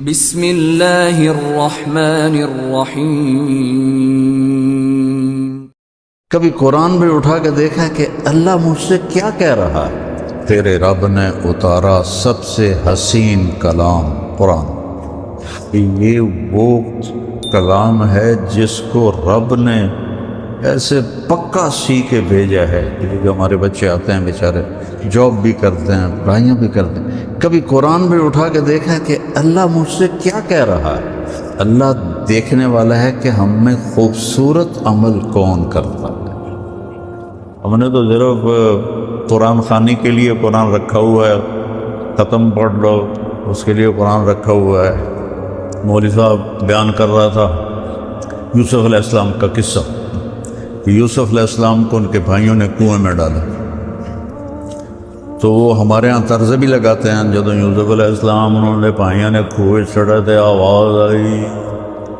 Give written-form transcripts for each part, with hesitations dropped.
بسم اللہ الرحمن الرحیم۔ کبھی قرآن بھی اٹھا کے دیکھا کہ اللہ مجھ سے کیا کہہ رہا ہے؟ تیرے رب نے اتارا سب سے حسین کلام قرآن۔ یہ وہ کلام ہے جس کو رب نے ایسے پکا سی کے بھیجا ہے۔ جو ہمارے بچے آتے ہیں بیچارے جاب بھی کرتے ہیں، پڑھائیاں بھی کرتے ہیں، کبھی قرآن بھی اٹھا کے دیکھا کہ اللہ مجھ سے کیا کہہ رہا ہے؟ اللہ دیکھنے والا ہے کہ ہم میں خوبصورت عمل کون کرتا ہے۔ ہم نے تو صرف قرآن خوانی کے لیے قرآن رکھا ہوا ہے، ختم پڑھ لو اس کے لیے قرآن رکھا ہوا ہے۔ مولوی صاحب بیان کر رہا تھا یوسف علیہ السلام کا قصہ کہ یوسف علیہ السلام کو ان کے بھائیوں نے کنویں میں ڈالا، تو وہ ہمارے ہاں طرز بھی لگاتے ہیں، جب یوسف علیہ السلام انہوں نے بھائیوں نے کنویں چڑھے تھے، آواز آئی،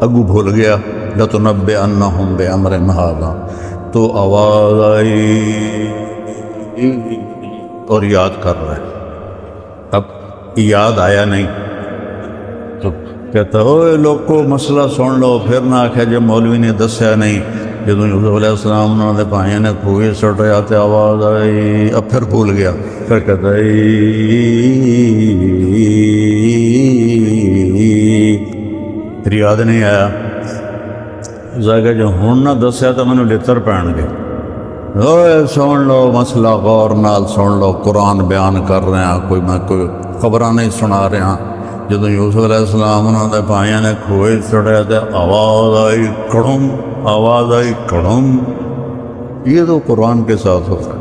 اگو بھول گیا لَتُنَبِّئَنَّهُمْ بِأَمْرِهِمْ هَٰذَا، تو آواز آئی اور یاد کر رہا ہے۔ اب یاد آیا نہیں تو کہتا اوے لوگو مسئلہ سن لو، پھر نہ آکھے جب مولوی نے دسیا نہیں۔ جب یوسف علیہ السلام انہوں نے بھائیوں نے کنویں چڑھے آتے آواز آئی، اب پھر بھول گیا، پھر کہتا پھر یاد نہیں آیا۔ کہ جو ہوں نہ دسیا تو مینوں لتر پین گے۔ اوے سن لو مسئلہ غور نال سن لو، قرآن بیان کر رہے ہیں، کوئی میں کوئی خبراں نہیں سنا رہا۔ جب یوسف علیہ السلام انہوں نے بھائیوں نے کنویں چڑھے تو آواز آئی کڑم، آواز آئی کڑم۔ یہ تو قرآن کے ساتھ ہو سکتا ہے۔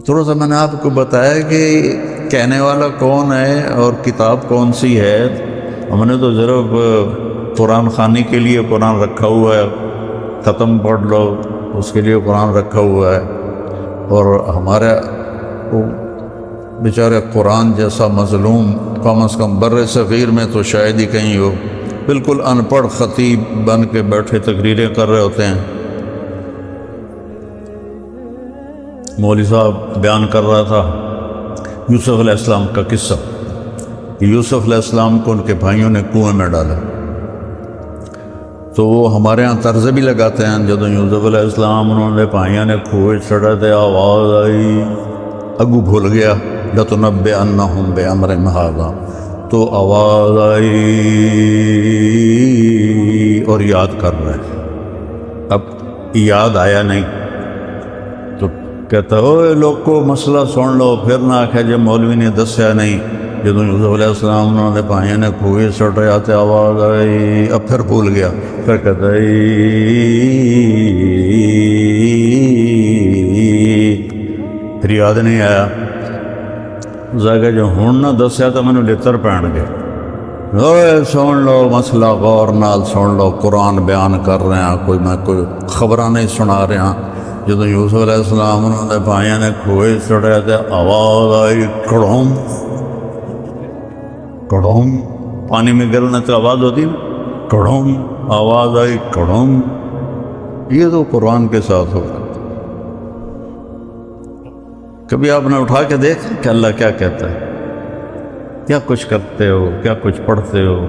تھوڑا سا میں نے آپ کو بتایا کہ کہنے والا کون ہے اور کتاب کون سی ہے۔ ہم نے تو صرف قرآن خوانی کے لیے قرآن رکھا ہوا ہے، ختم پڑھ لو اس کے لیے قرآن رکھا ہوا ہے، اور ہمارے بیچارے قرآن جیسا مظلوم کم از کم بر صغیر میں تو شاید ہی کہیں ہو، بالکل ان پڑھ خطیب بن کے بیٹھے تقریریں کر رہے ہوتے ہیں۔ مولوی صاحب بیان کر رہا تھا یوسف علیہ السلام کا قصہ کہ یوسف علیہ السلام کو ان کے بھائیوں نے کنویں میں ڈالا، تو وہ ہمارے ہاں طرز بھی لگاتے ہیں۔ جب یوسف علیہ السلام انہوں نے بھائیوں نے کنویں چڑھے تھے آواز آئی، اگو بھول گیا لَتُنَبِّئَنَّهُمْ بِأَمْرِهِمْ هَٰذَا، تو آواز آئی اور یاد کر رہے ہیں۔ اب یاد آیا نہیں تو کہتا اوے لوگو مسئلہ سن لو، پھر نہ آکھے جب مولوی نے دسیا نہیں۔ جب یوسف علیہ السلام انہوں نے بھائیوں نے کنویں چڑھے آتے آواز آئی، اب پھر بھول گیا، پھر کہتا پھر یاد نہیں آیا۔ کہ جو ہوں نہ دسیا تو مینوں لتر پین گے۔ اوے سن لو مسئلہ غور نال سن لو، قرآن بیان کر رہے ہیں، کوئی میں کوئی خبراں نہیں سنا رہا۔ جب یوسف علیہ السلام انہوں نے بھائیوں نے کنویں چڑھے تو آواز آئی کڑم، کڑم، پانی میں گرنے تو آواز ہوتی نا، کڑم، آواز آئی کڑم۔ یہ تو قرآن کے ساتھ ہوگا۔ کبھی آپ نے اٹھا کے دیکھا کہ اللہ کیا کہتا ہے؟ کیا کچھ کرتے ہو، کیا کچھ پڑھتے ہو،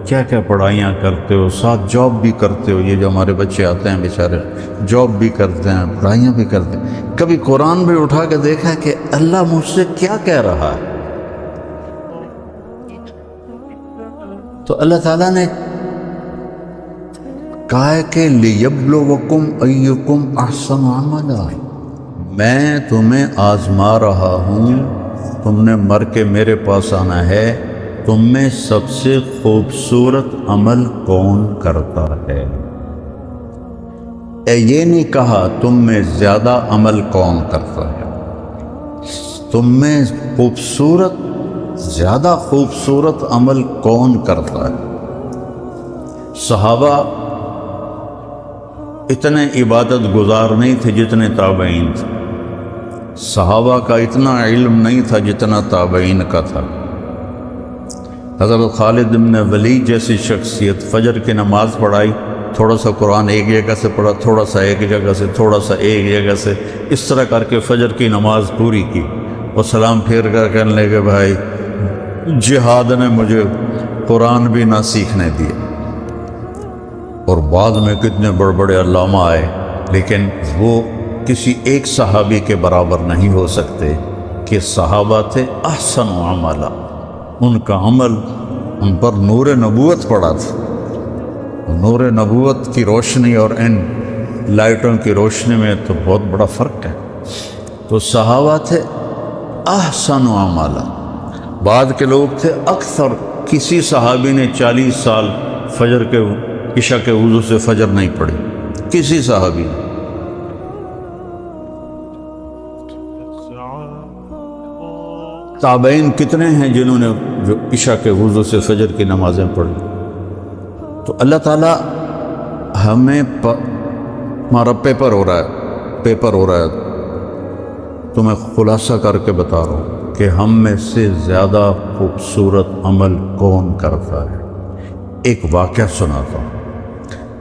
کیا کیا پڑھائیاں کرتے ہو، ساتھ جاب بھی کرتے ہو۔ یہ جو ہمارے بچے آتے ہیں بیچارے جاب بھی کرتے ہیں، پڑھائیاں بھی کرتے ہیں، کبھی قرآن بھی اٹھا کے دیکھا کہ اللہ مجھ سے کیا کہہ رہا ہے؟ تو اللہ تعالیٰ نے کہا ہے کہ لِيَبْلُوَكُمْ أَيُّكُمْ أَحْسَنُ عَمَلًا، میں تمہیں آزما رہا ہوں، تم نے مر کے میرے پاس آنا ہے، تم میں سب سے خوبصورت عمل کون کرتا ہے۔ یہ نہیں کہا تم میں زیادہ عمل کون کرتا ہے، تم میں خوبصورت زیادہ خوبصورت عمل کون کرتا ہے۔ صحابہ اتنے عبادت گزار نہیں تھے جتنے تابعین تھے، صحابہ کا اتنا علم نہیں تھا جتنا تابعین کا تھا۔ حضرت خالد بن ولید جیسی شخصیت فجر کی نماز پڑھائی، تھوڑا سا قرآن ایک جگہ سے پڑھا، تھوڑا سا ایک جگہ سے، تھوڑا سا ایک جگہ سے، اس طرح کر کے فجر کی نماز پوری کی اور سلام پھیر کر کہنے لگے بھائی جہاد نے مجھے قرآن بھی نہ سیکھنے دیا۔ اور بعد میں کتنے بڑے بڑے علامہ آئے، لیکن وہ کسی ایک صحابی کے برابر نہیں ہو سکتے کہ صحابہ تھے احسن عملا، ان کا عمل ان پر نور نبوت پڑا تھا۔ نور نبوت کی روشنی اور ان لائٹوں کی روشنی میں تو بہت بڑا فرق ہے۔ تو صحابہ تھے احسن عملا، بعد کے لوگ تھے اکثر، کسی صحابی نے 40 سال فجر کے عشاء کے وضو سے فجر نہیں پڑھی، کسی صحابی نے۔ تابعین کتنے ہیں جنہوں نے جو عشاء کے وضو سے فجر کی نمازیں پڑھی۔ تو اللہ تعالیٰ ہمیں ہمارا پیپر ہو رہا ہے تو میں خلاصہ کر کے بتا رہا ہوں کہ ہم میں سے زیادہ خوبصورت عمل کون کرتا ہے۔ ایک واقعہ سناتا ہوں۔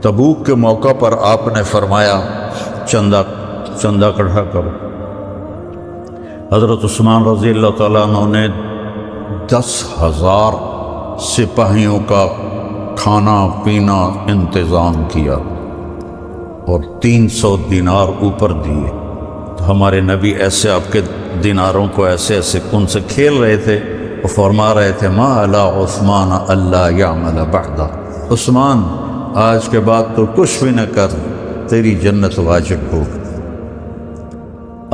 تبوک کے موقع پر آپ نے فرمایا چندہ اکٹھا کرو۔ حضرت عثمان رضی اللہ تعالیٰ عنہ نے 10,000 سپاہیوں کا کھانا پینا انتظام کیا اور 300 دینار اوپر دیے۔ تو ہمارے نبی ایسے آپ کے دیناروں کو ایسے ان سے کھیل رہے تھے، وہ فرما رہے تھے ما علی عثمان اللہ یعمل بعدہ، عثمان آج کے بعد تو کچھ بھی نہ کر، تیری جنت واجب ہو۔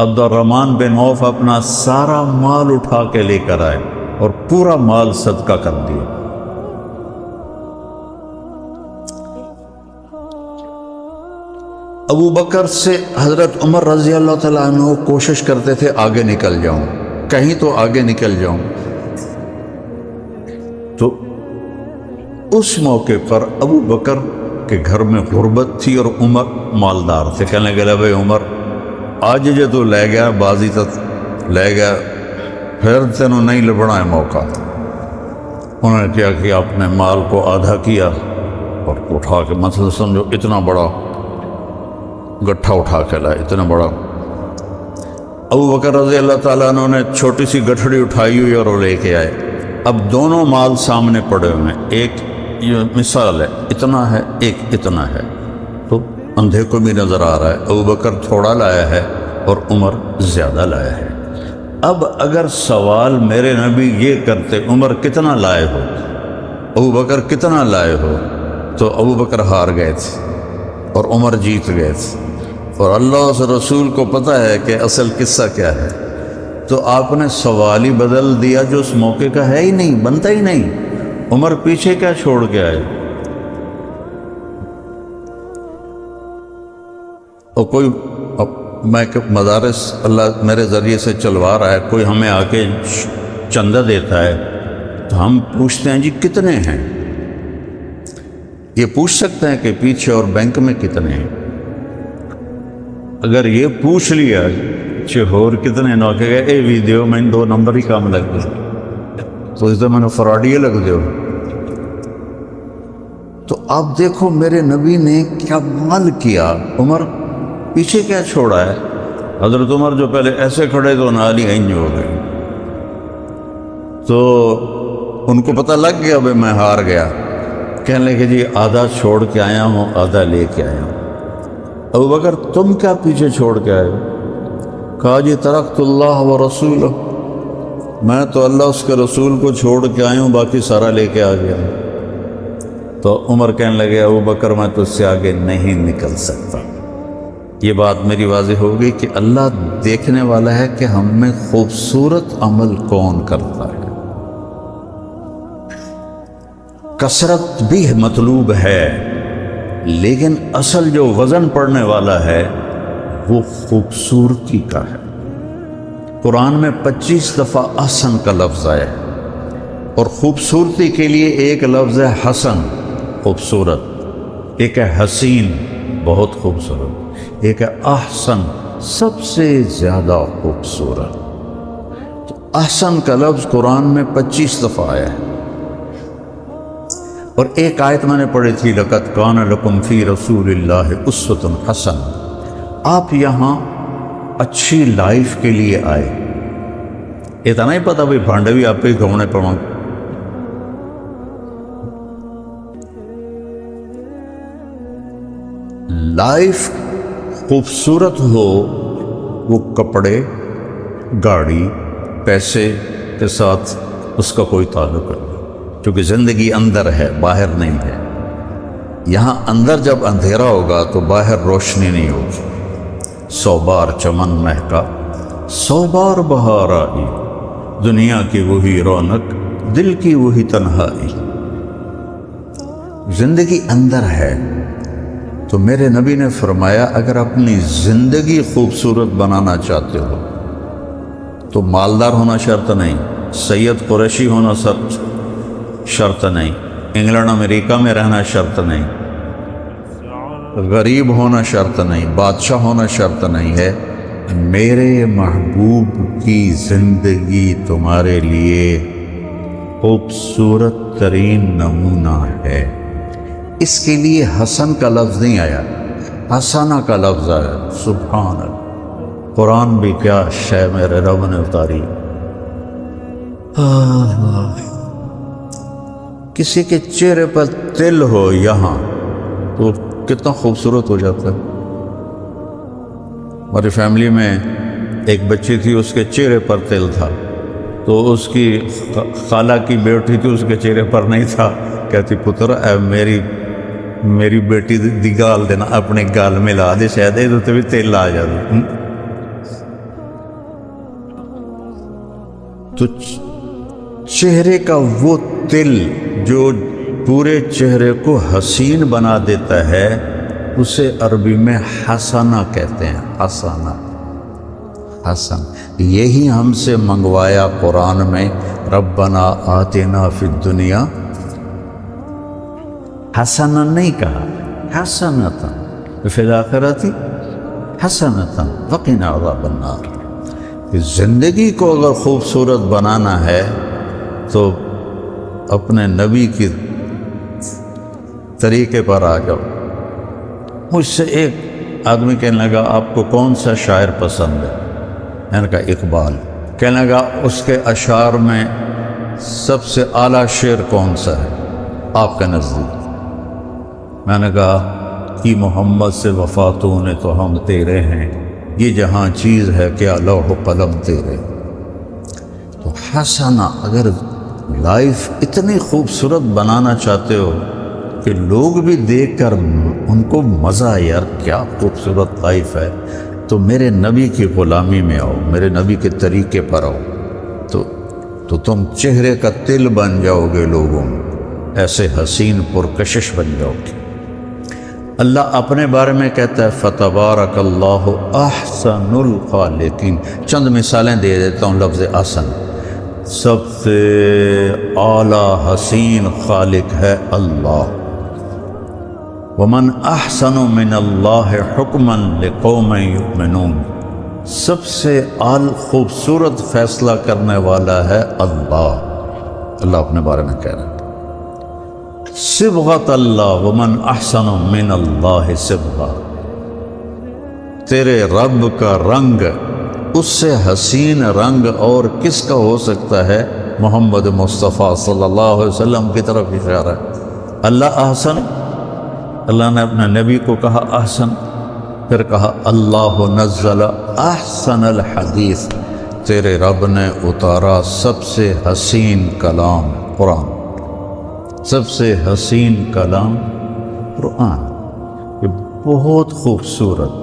عبد الرحمن بن عوف اپنا سارا مال اٹھا کے لے کر آئے اور پورا مال صدقہ کر دیا۔ ابو بکر سے حضرت عمر رضی اللہ تعالیٰ عنہ کوشش کرتے تھے آگے نکل جاؤں، کہیں تو آگے نکل جاؤں۔ تو اس موقع پر ابو بکر کے گھر میں غربت تھی اور عمر مالدار تھے۔ کہنے لگے بھائی عمر آج جو تو لے گیا، بازی تک لے گیا، پھر تینوں نہیں لبنا ہے موقع۔ انہوں نے کیا کہ اپنے مال کو آدھا کیا اور اٹھا کے مثلا سمجھو اتنا بڑا گٹھا اٹھا کے لائے، اتنا بڑا۔ ابو بکر رضی اللہ تعالیٰ عنہ نے چھوٹی سی گٹھڑی اٹھائی ہوئی اور وہ لے کے آئے۔ اب دونوں مال سامنے پڑے ہوئے ہیں، ایک یہ مثال ہے اتنا ہے، ایک اتنا ہے، تو اندھے کو بھی نظر آ رہا ہے ابو بکر تھوڑا لایا ہے اور عمر زیادہ لایا ہے۔ اب اگر سوال میرے نبی یہ کرتے عمر کتنا لائے ہو، ابو بکر کتنا لائے ہو، تو ابو بکر ہار گئے تھے اور عمر جیت گئے تھے۔ اور اللہ اس رسول کو پتہ ہے کہ اصل قصہ کیا ہے، تو آپ نے سوال ہی بدل دیا جو اس موقع کا ہے ہی نہیں، بنتا ہی نہیں۔ عمر پیچھے کیا چھوڑ کے آئے؟ اور کوئی میں مدارس اللہ میرے ذریعے سے چلوا رہا ہے، کوئی ہمیں آ کے چندہ دیتا ہے تو ہم پوچھتے ہیں جی کتنے ہیں؟ یہ پوچھ سکتے ہیں کہ پیچھے اور بینک میں کتنے ہیں؟ اگر یہ پوچھ لیا ہور کتنے نہ کہ اے ویڈیو میں 2 نمبر ہی کام لگ گئے تو اس میں نے فراڈیے لگ دے۔ تو آپ دیکھو میرے نبی نے کیا مال کیا، عمر پیچھے کیا چھوڑا ہے۔ حضرت عمر جو پہلے ایسے کھڑے تو نالی اینج ہو گئے، تو ان کو پتہ لگ گیا بھائی میں ہار گیا۔ کہنے لگے جی آدھا چھوڑ کے آیا ہوں، آدھا لے کے آیا ہوں۔ ابو بکر تم کیا پیچھے چھوڑ کے آئے؟ کہا جی ترکت اللہ و رسولہ، میں تو اللہ اس کے رسول کو چھوڑ کے آیا ہوں، باقی سارا لے کے آ گیا۔ تو عمر کہنے لگے ابو بکر میں تو اس سے آگے نہیں نکل سکتا۔ یہ بات میری واضح ہو گئی کہ اللہ دیکھنے والا ہے کہ ہم میں خوبصورت عمل کون کرتا ہے۔ کثرت بھی مطلوب ہے، لیکن اصل جو وزن پڑنے والا ہے وہ خوبصورتی کا ہے۔ قرآن میں 25 دفعہ احسن کا لفظ آیا ہے، اور خوبصورتی کے لیے ایک لفظ ہے حسن، خوبصورت، ایک ہے حسین، بہت خوبصورت، ایک ہے احسن، سب سے زیادہ خوبصورت۔ تو احسن کا لفظ قرآن میں 25 دفعہ آیا ہے۔ اور ایک آیت میں نے پڑھی تھی لقد کان لکم فی رسول اللہ اسوۃ حسنہ، آپ یہاں اچھی لائف کے لیے آئے، اتنا ہی پتا بھائی بھانڈے بھی آپ پہ ہی گھومنے پڑوں گے۔ لائف خوبصورت ہو، وہ کپڑے، گاڑی، پیسے کے ساتھ اس کا کوئی تعلق نہیں، کیونکہ زندگی اندر ہے، باہر نہیں ہے۔ یہاں اندر جب اندھیرا ہوگا تو باہر روشنی نہیں ہوگی۔ 100 بار چمن مہکا، 100 بار بہار آئی، دنیا کی وہی رونق، دل کی وہی تنہائی۔ زندگی اندر ہے، تو میرے نبی نے فرمایا اگر اپنی زندگی خوبصورت بنانا چاہتے ہو تو مالدار ہونا شرط نہیں، سید قریشی ہونا شرط نہیں، انگلینڈ امریکہ میں رہنا شرط نہیں، غریب ہونا شرط نہیں، بادشاہ ہونا شرط نہیں ہے۔ میرے محبوب کی زندگی تمہارے لیے خوبصورت ترین نمونہ ہے۔ اس کے لیے حسن کا لفظ نہیں آیا، حسنہ کا لفظ آیا۔ سبحان اللہ، قرآن بھی کیا شے میرے رب نے اتاری۔ کسی کے چہرے پر تل ہو یہاں تو کتنا خوبصورت ہو جاتا ہے۔ ہماری فیملی میں ایک بچی تھی، اس کے چہرے پر تل تھا، تو اس کی خالہ کی بیٹی تھی، اس کے چہرے پر نہیں تھا، کہتی پتر اے میری بیٹی دی گال دینا، اپنے گال میں لا دے، شاید یہ تو بھی تیل آ جاتا۔ تو چہرے کا وہ تل جو پورے چہرے کو حسین بنا دیتا ہے، اسے عربی میں حسنہ کہتے ہیں۔ حسنہ، حسن، یہی ہم سے منگوایا قرآن میں، ربنا آتنا فی الدنیا حسنہ نہیں کہا، حسنۃ فی الآخرۃ حسنۃ وقنا عذاب النار۔ زندگی کو اگر خوبصورت بنانا ہے تو اپنے نبی کی طریقے پر آ جاؤ۔ مجھ سے ایک آدمی کہنے لگا آپ کو کون سا شاعر پسند ہے؟ میں نے کہا اقبال۔ کہنے لگا اس کے اشعار میں سب سے اعلیٰ شعر کون سا ہے آپ کے نزدیک؟ میں نے کہا کہ محمد سے وفاتوں نے تو ہم تیرے ہیں، یہ جہاں چیز ہے کیا لوح و قلم تیرے۔ تو حسنہ، اگر لائف اتنی خوبصورت بنانا چاہتے ہو کہ لوگ بھی دیکھ کر ان کو مزہ آئے، یار کیا خوبصورت لائف ہے، تو میرے نبی کی غلامی میں آؤ، میرے نبی کے طریقے پر آؤ، تو تم چہرے کا تل بن جاؤ گے لوگوں میں، ایسے حسین پرکشش بن جاؤ گے۔ اللہ اپنے بارے میں کہتا ہے فتبارک اللہ احسن الخالقین۔ چند مثالیں دے دیتا ہوں لفظ احسن۔ سب سے اعلیٰ حسین خالق ہے اللہ۔ ومن احسن من اللہ حکما لقوم یؤمنون، سب سے خوبصورت فیصلہ کرنے والا ہے اللہ۔ اللہ اپنے بارے میں کہہ رہا ہے صبغۃ اللہ ومن احسن من اللہ صبغہ، تیرے رب کا رنگ، اس سے حسین رنگ اور کس کا ہو سکتا ہے؟ محمد مصطفیٰ صلی اللہ علیہ وسلم کی طرف اشارہ ہے۔ اللہ احسن، اللہ نے اپنے نبی کو کہا احسن، پھر کہا اللہ نزل احسن الحدیث، تیرے رب نے اتارا سب سے حسین کلام قرآن، سب سے حسین کلام قرآن۔ یہ بہت خوبصورت۔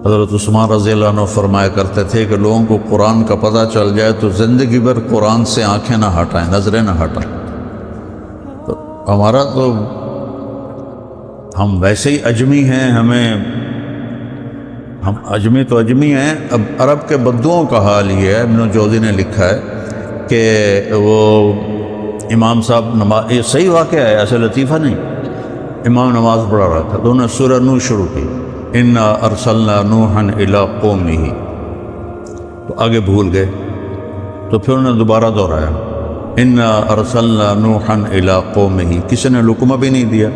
حضرت عثمان رضی اللہ عنہ فرمایا کرتے تھے کہ لوگوں کو قرآن کا پتہ چل جائے تو زندگی بھر قرآن سے آنکھیں نہ ہٹائیں، نظریں نہ ہٹائیں۔ تو ہمارا تو ہم ویسے ہی اجمی ہیں، ہم اجمی تو اجمی ہیں۔ اب عرب کے بدوؤں کا حال یہ ہے، ابن جوزی نے لکھا ہے کہ وہ امام صاحب نماز، یہ صحیح واقعہ ہے، ایسے لطیفہ نہیں، امام نماز پڑھا رہا تھا تو انہوں نے سورہ نوح شروع کی، انا ارسلنا نوحا الی قومہ، تو آگے بھول گئے، تو پھر انہوں نے دوبارہ دہرایا انا ارسلنا نوحا الی قومہ، کسی نے لقمہ بھی نہیں دیا،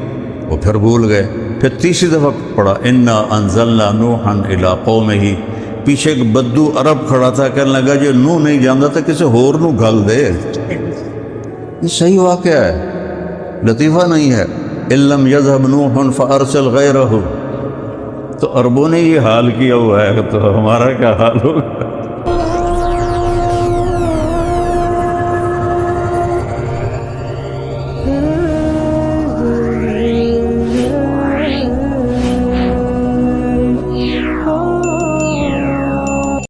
وہ پھر بھول گئے۔ پھر تیسری دفعہ پڑھا انا انزلنا نوحا الی قومہ، پیچھے ایک بدو عرب کھڑا تھا، کہنے لگا جو نوح نہیں جانتا تھا کسی ہور نو گل دے۔ یہ صحیح واقعہ ہے، لطیفہ نہیں ہے۔ ان لم یذهب نوح فارسل غیرہ، تو عربوں نے یہ حال کیا ہوا ہے تو ہمارا کیا حال ہوگا؟